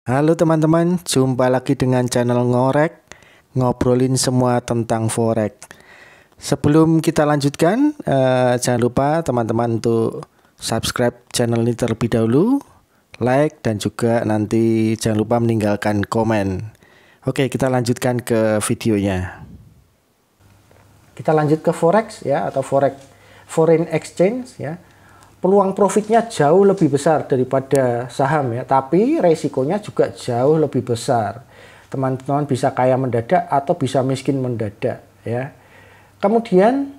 Halo teman-teman, jumpa lagi dengan channel Ngorek, ngobrolin semua tentang forex. Sebelum kita lanjutkan, jangan lupa teman-teman untuk subscribe channel ini terlebih dahulu, like, dan juga nanti jangan lupa meninggalkan komen. Oke, kita lanjutkan ke videonya. Kita lanjut ke forex ya, atau foreign exchange ya. Peluang profitnya jauh lebih besar daripada saham ya, tapi resikonya juga jauh lebih besar. Teman-teman bisa kaya mendadak atau bisa miskin mendadak ya. Kemudian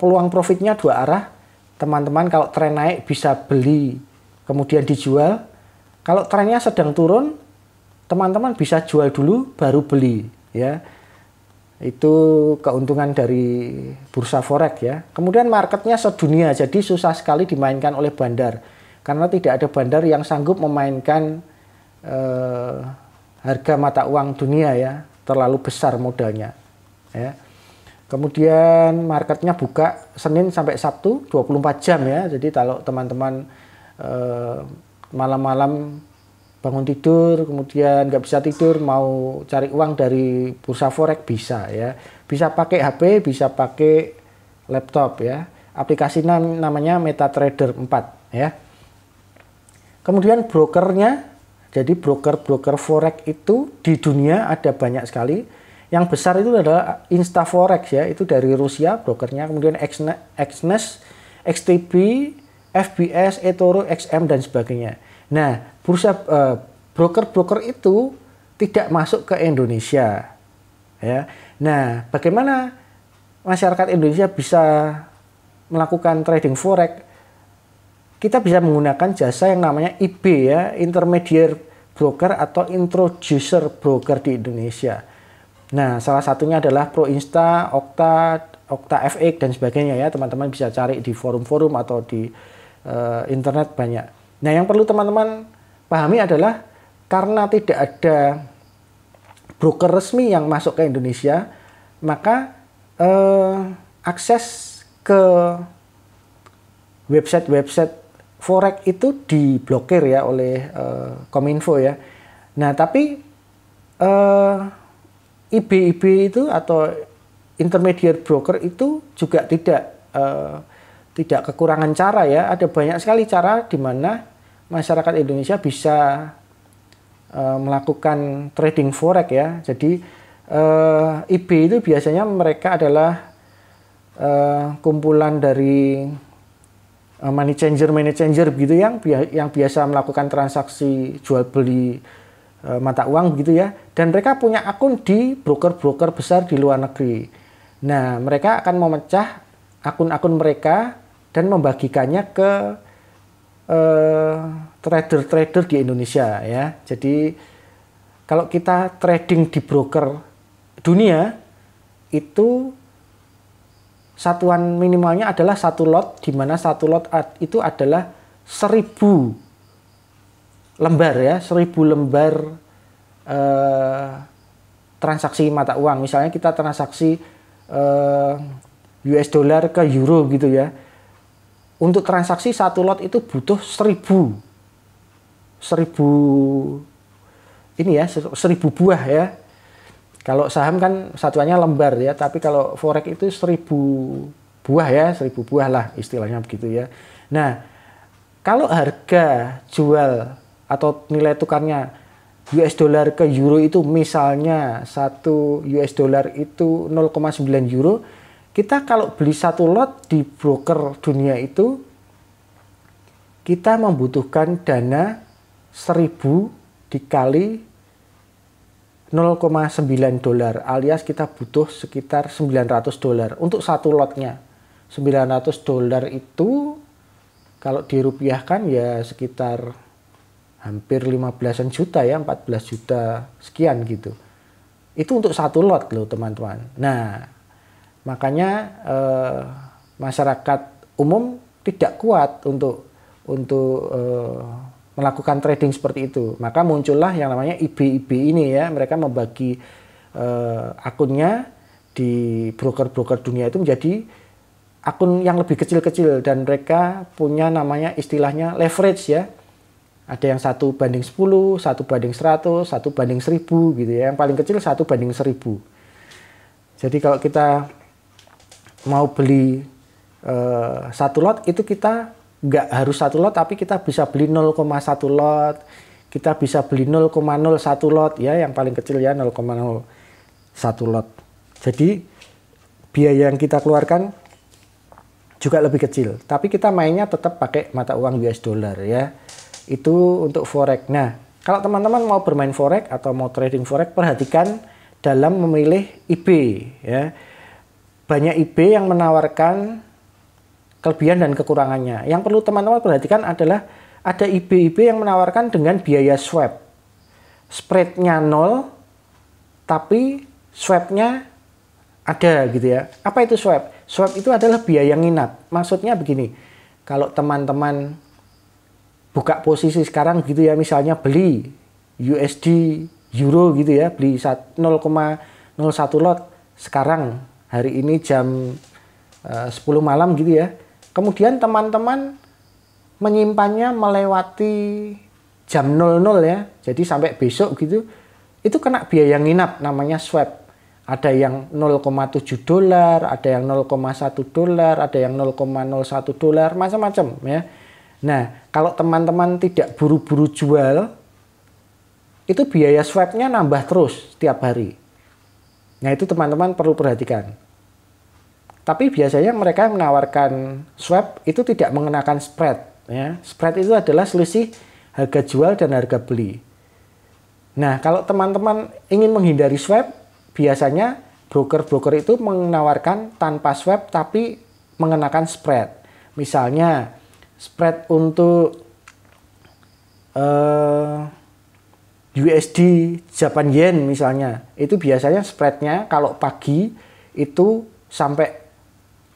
peluang profitnya dua arah. Teman-teman kalau tren naik bisa beli kemudian dijual. Kalau trennya sedang turun, teman-teman bisa jual dulu baru beli ya. Itu keuntungan dari bursa forex ya. Kemudian marketnya sedunia, jadi susah sekali dimainkan oleh bandar karena tidak ada bandar yang sanggup memainkan harga mata uang dunia ya, terlalu besar modalnya ya. Kemudian marketnya buka Senin sampai Sabtu 24 jam ya. Jadi kalau teman-teman malam-malam bangun tidur, kemudian nggak bisa tidur, mau cari uang dari bursa forex bisa ya. Bisa pakai HP, bisa pakai laptop ya. Aplikasi namanya MetaTrader 4 ya. Kemudian brokernya, jadi broker-broker forex itu di dunia ada banyak sekali. Yang besar itu adalah Instaforex ya, itu dari Rusia brokernya. Kemudian Exness, XTB, FBS, eToro, XM dan sebagainya. Nah, broker-broker itu tidak masuk ke Indonesia ya. Nah, bagaimana masyarakat Indonesia bisa melakukan trading forex? Kita bisa menggunakan jasa yang namanya IB ya, intermediate broker atau introducer broker di Indonesia. Nah, salah satunya adalah ProInsta, OktaFX dan sebagainya ya. Teman-teman bisa cari di forum-forum atau di internet banyak. Nah, yang perlu teman-teman pahami adalah karena tidak ada broker resmi yang masuk ke Indonesia, maka akses ke website-website forex itu diblokir ya oleh Kominfo ya. Nah, tapi IB itu atau intermediate broker itu juga tidak kekurangan cara ya. Ada banyak sekali cara di mana masyarakat Indonesia bisa melakukan trading forex ya. Jadi IB itu biasanya mereka adalah kumpulan dari money changer begitu yang biasa melakukan transaksi jual beli mata uang begitu ya. Dan mereka punya akun di broker-broker besar di luar negeri. Nah, mereka akan memecah akun-akun mereka dan membagikannya ke trader-trader di Indonesia ya. Jadi kalau kita trading di broker dunia itu satuan minimalnya adalah satu lot, di mana satu lot itu adalah 1000 lembar ya, 1000 lembar transaksi mata uang. Misalnya kita transaksi US dollar ke euro gitu ya. Untuk transaksi satu lot itu butuh 1000 ini ya, 1000 buah ya. Kalau saham kan satuannya lembar ya, tapi kalau forex itu 1000 buah ya, 1000 buah lah istilahnya begitu ya. Nah, kalau harga jual atau nilai tukarnya US dollar ke euro itu misalnya 1 US dollar itu 0,9 euro, kita kalau beli satu lot di broker dunia itu kita membutuhkan dana 1000 dikali 0,9 dolar alias kita butuh sekitar 900 dolar untuk satu lotnya. 900 dolar itu kalau dirupiahkan ya sekitar hampir 15-an juta ya, 14 juta sekian gitu. Itu untuk satu lot loh teman-teman. Nah, makanya masyarakat umum tidak kuat untuk melakukan trading seperti itu. Maka muncullah yang namanya IB ini ya. Mereka membagi akunnya di broker-broker dunia itu menjadi akun yang lebih kecil-kecil dan mereka punya namanya istilahnya leverage ya. Ada yang 1:10, 1:100, 1:1000 gitu ya. Yang paling kecil 1:1000. Jadi kalau kita mau beli satu lot itu kita nggak harus satu lot, tapi kita bisa beli 0,1 lot, kita bisa beli 0,01 lot ya, yang paling kecil ya 0,01 lot. Jadi biaya yang kita keluarkan juga lebih kecil, tapi kita mainnya tetap pakai mata uang US dollar ya. Itu untuk forex. Nah, kalau teman-teman mau bermain forex atau mau trading forex, perhatikan dalam memilih IB ya. Banyak IB yang menawarkan kelebihan dan kekurangannya. Yang perlu teman-teman perhatikan adalah ada IB-IB yang menawarkan dengan biaya swap. Spreadnya 0, tapi swapnya ada gitu ya. Apa itu swap? Swap itu adalah biaya nginap. Maksudnya begini, kalau teman-teman buka posisi sekarang gitu ya, misalnya beli USD Euro gitu ya, beli 0,01 lot sekarang hari ini jam 10 malam gitu ya. Kemudian teman-teman menyimpannya melewati jam 00 ya, jadi sampai besok gitu, itu kena biaya nginap namanya swap. Ada yang 0,7 dolar, ada yang 0,1 dolar, ada yang 0,01 dolar, macam-macam ya. Nah, kalau teman-teman tidak buru-buru jual, itu biaya swapnya nambah terus setiap hari. Nah, itu teman-teman perlu perhatikan. Tapi biasanya mereka menawarkan swap itu tidak mengenakan spread. Ya. Spread itu adalah selisih harga jual dan harga beli. Nah, kalau teman-teman ingin menghindari swap, biasanya broker-broker itu menawarkan tanpa swap tapi mengenakan spread. Misalnya, spread untuk USD Japan Yen misalnya, itu biasanya spreadnya kalau pagi itu sampai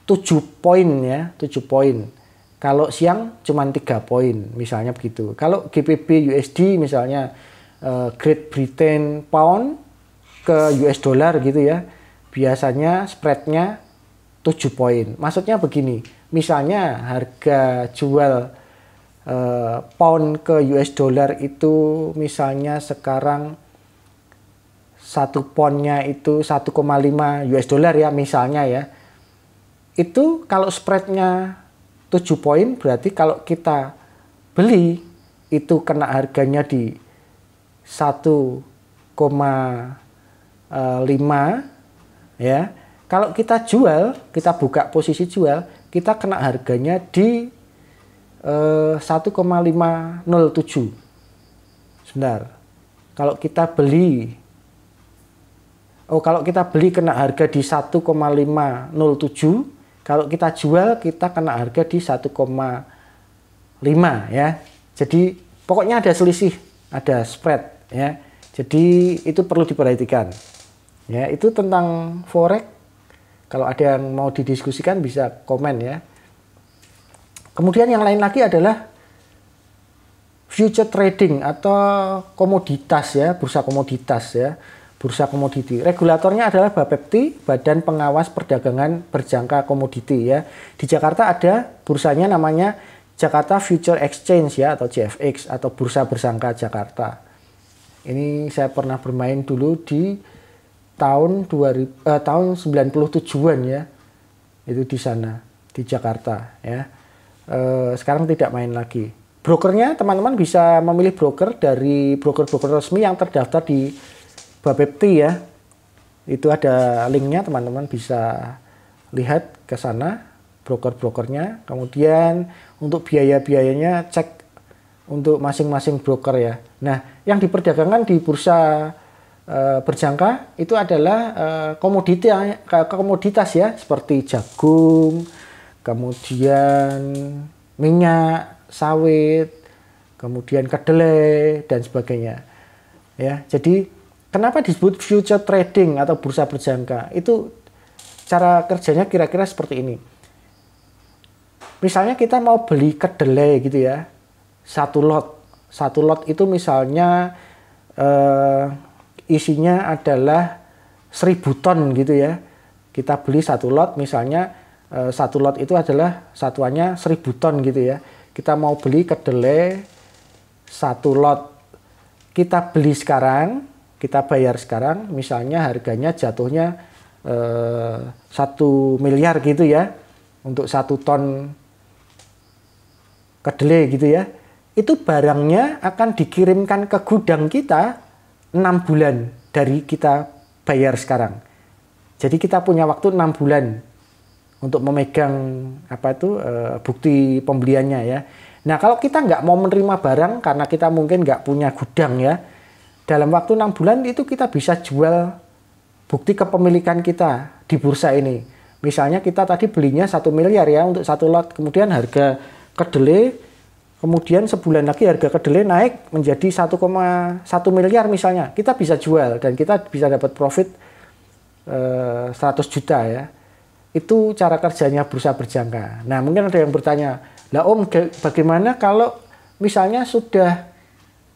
7 poin ya, 7 poin. Kalau siang cuma 3 poin misalnya begitu. Kalau GBP USD misalnya Great Britain Pound ke US dollar gitu ya, biasanya spreadnya 7 poin. Maksudnya begini, misalnya harga jual pound ke US dollar itu misalnya sekarang 1 poundnya itu 1,5 US dollar ya misalnya ya. Itu kalau spreadnya 7 poin berarti kalau kita beli itu kena harganya di 1,5 ya. Kalau kita jual, kita buka posisi jual, kita kena harganya di 1,507. Sebentar. Kalau kita beli kena harga di 1,507, kalau kita jual kita kena harga di 1,5 ya. Jadi pokoknya ada selisih, ada spread ya. Jadi itu perlu diperhatikan. Ya, itu tentang forex. Kalau ada yang mau didiskusikan bisa komen ya. Kemudian yang lain lagi adalah future trading atau komoditas ya, bursa komoditas ya, bursa komoditi. Regulatornya adalah BAPEPTI, Badan Pengawas Perdagangan Berjangka Komoditi ya. Di Jakarta ada bursanya namanya Jakarta Future Exchange ya, atau JFX atau Bursa Bersangka Jakarta. Ini saya pernah bermain dulu di tahun 97-an ya, itu di sana di Jakarta ya. Sekarang tidak main lagi. Brokernya teman-teman bisa memilih broker dari broker-broker resmi yang terdaftar di BAPEPTI ya. Itu ada linknya, teman-teman bisa lihat ke sana broker-brokernya. Kemudian untuk biaya-biayanya cek untuk masing-masing broker ya. Nah, yang diperdagangkan di bursa berjangka itu adalah komoditas ya, seperti jagung, kemudian minyak sawit, kemudian kedelai dan sebagainya ya. Jadi kenapa disebut future trading atau bursa berjangka? Itu cara kerjanya kira-kira seperti ini. Misalnya kita mau beli kedelai gitu ya, satu lot itu misalnya isinya adalah 1000 ton gitu ya. Kita beli satu lot, misalnya satu lot itu adalah satuannya 1000 ton gitu ya. Kita mau beli kedelai satu lot kita beli sekarang, kita bayar sekarang, misalnya harganya jatuhnya 1 miliar gitu ya, untuk 1 ton kedelai gitu ya, itu barangnya akan dikirimkan ke gudang kita 6 bulan dari kita bayar sekarang. Jadi kita punya waktu 6 bulan untuk memegang bukti pembeliannya ya. Nah kalau kita nggak mau menerima barang karena kita mungkin nggak punya gudang ya, dalam waktu 6 bulan itu kita bisa jual bukti kepemilikan kita di bursa ini. Misalnya kita tadi belinya 1 miliar ya untuk 1 lot, kemudian harga kedelai, kemudian sebulan lagi harga kedelai naik menjadi 1,1 miliar misalnya, kita bisa jual dan kita bisa dapat profit 100 juta ya. Itu cara kerjanya bursa berjangka. Nah mungkin ada yang bertanya, lah Om bagaimana kalau misalnya sudah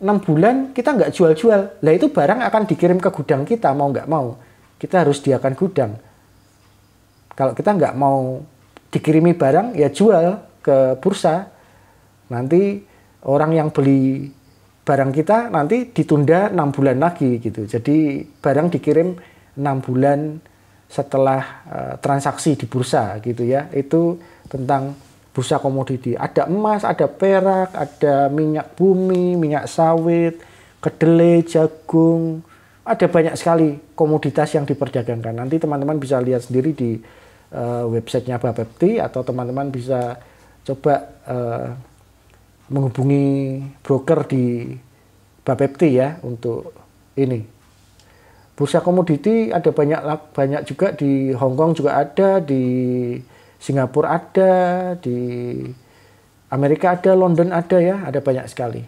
6 bulan kita nggak jual-jual, lah itu barang akan dikirim ke gudang kita mau nggak mau. Kita harus sediakan gudang. Kalau kita nggak mau dikirimi barang, ya jual ke bursa. Nanti orang yang beli barang kita nanti ditunda 6 bulan lagi gitu. Jadi barang dikirim 6 bulan setelah transaksi di bursa gitu ya. Itu tentang bursa komoditi. Ada emas, ada perak, ada minyak bumi, minyak sawit, kedelai, jagung. Ada banyak sekali komoditas yang diperdagangkan. Nanti teman-teman bisa lihat sendiri di websitenya Bapepti, atau teman-teman bisa coba menghubungi broker di Bapepti ya untuk ini. Bursa komoditi ada banyak juga, di Hong Kong juga ada, di Singapura ada, di Amerika ada, London ada ya, ada banyak sekali.